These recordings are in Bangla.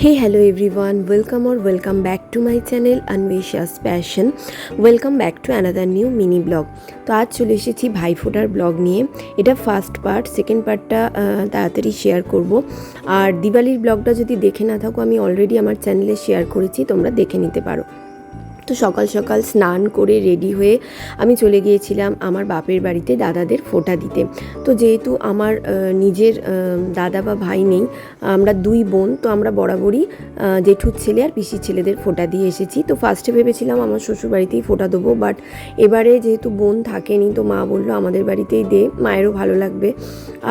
Hey, hello everyone, welcome or welcome back to my channel Anvesha's Passion. Welcome back to another new mini blog. তো আজ চলে এসেছি ভাইফোঁটার ব্লগ নিয়ে। এটা ফার্স্ট পার্ট, সেকেন্ড পার্টটা তাড়াতাড়ি শেয়ার করব। আর দিওয়ালির ব্লগটা যদি দেখে না থাকো, আমি অলরেডি আমার চ্যানেলে শেয়ার করেছি, তোমরা দেখে নিতে পারো। তো সকাল সকাল স্নান করে রেডি হয়ে আমি চলে গিয়েছিলাম আমার বাপের বাড়িতে দাদাদের ফোঁটা দিতে। তো যেহেতু আমার নিজের দাদা বা ভাই নেই, আমরা দুই বোন, তো আমরা বরাবরই জেঠুর ছেলে আর পিসির ছেলেদের ফোঁটা দিয়ে এসেছি। তো ফার্স্টে ভেবেছিলাম আমার শ্বশুর বাড়িতেই ফোঁটা দেবো, বাট এবারে যেহেতু বোন থাকেনি, তো মা বললো আমাদের বাড়িতেই দে, মায়েরও ভালো লাগবে।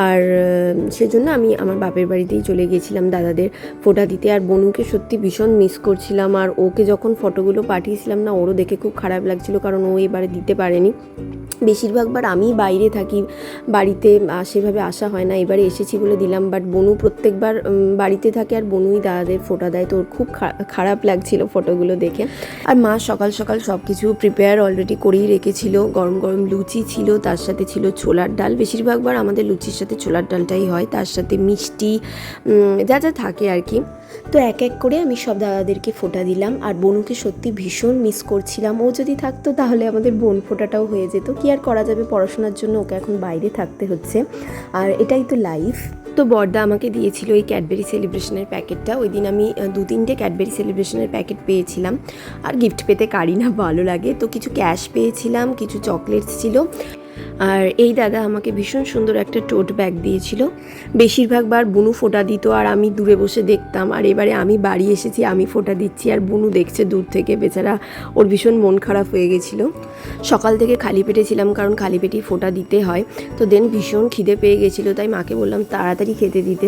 আর সেজন্য আমি আমার বাপের বাড়িতেই চলে গিয়েছিলাম দাদাদের ফোঁটা দিতে। আর বনুকে সত্যি ভীষণ মিস করছিলাম, আর ওকে যখন ফটোগুলো পাঠিয়েছিলাম না, ওরও দেখে খুব খারাপ লাগছিল, কারণ ও এবারে দিতে পারেনি। বেশিরভাগবার আমি বাইরে থাকি, বাড়িতে সেভাবে আসা হয় না, এবারে এসেছি বলে দিলাম। বাট বনু প্রত্যেকবার বাড়িতে থাকে আর বনুই দাদাদের ফোঁটা দেয়, তো ওর খুব খারাপ লাগছিল ফটোগুলো দেখে। আর মা সকাল সকাল সব কিছু প্রিপেয়ার অলরেডি করেই রেখেছিল। গরম গরম লুচি ছিল, তার সাথে ছিল ছোলার ডাল। বেশিরভাগবার আমাদের লুচির সাথে ছোলার ডালটাই হয়, তার সাথে মিষ্টি যা যা থাকে আর কি। তো এক এক করে আমি সব দাদাদেরকে ফোঁটা দিলাম। আর বনুকে সত্যি ভীষণ মিস করছিলাম। ও যদি থাকতো তাহলে আমাদের বোন ফোঁটাটাও হয়ে যেত। কি আর করা যাবে, পড়াশোনার জন্য ওকে এখন বাইরে থাকতে হচ্ছে, আর এটাই তো লাইফ। তো বড়দা আমাকে দিয়েছিল এই ক্যাডবেরি সেলিব্রেশনের প্যাকেটটা। ওই দিন আমি 2-3টে ক্যাডবেরি সেলিব্রেশনের প্যাকেট পেয়েছিলাম। আর গিফট পেতে কারি না ভালো লাগে, তো কিছু ক্যাশ পেয়েছিলাম, কিছু চকলেটস ছিল। আর এই দাদা আমাকে ভীষণ সুন্দর একটা টোট ব্যাগ দিয়েছিল। বেশিরভাগবার বুনু ফোঁটা দিত আর আমি দূরে বসে দেখতাম। আর এবারে আমি বাড়ি এসেছি, আমি ফোঁটা দিচ্ছি আর বুনু দেখছে দূর থেকে। বেচারা, ওর ভীষণ মন খারাপ হয়ে গেছিলো। সকাল থেকে খালি পেটে ছিলাম, কারণ খালি পেটেই ফোঁটা দিতে হয়। তো দেন ভীষণ খিদে পেয়ে গেছিলো, তাই মাকে বললাম তাড়াতাড়ি খেতে দিতে।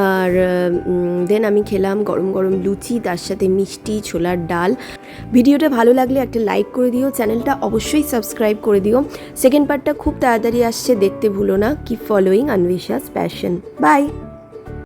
আর দেন আমি খেলাম গরম গরম লুচি, তার সাথে মিষ্টি, ছোলার ডাল। ভিডিওটা ভালো লাগলে একটা লাইক করে দিও, চ্যানেলটা অবশ্যই সাবস্ক্রাইব করে দিও। সেকেন্ড পার্টটা খুব তাড়াতাড়ি আসছে, দেখতে ভুলো না। কিপ ফলোয়িং আনভেশাস প্যাশন। বাই।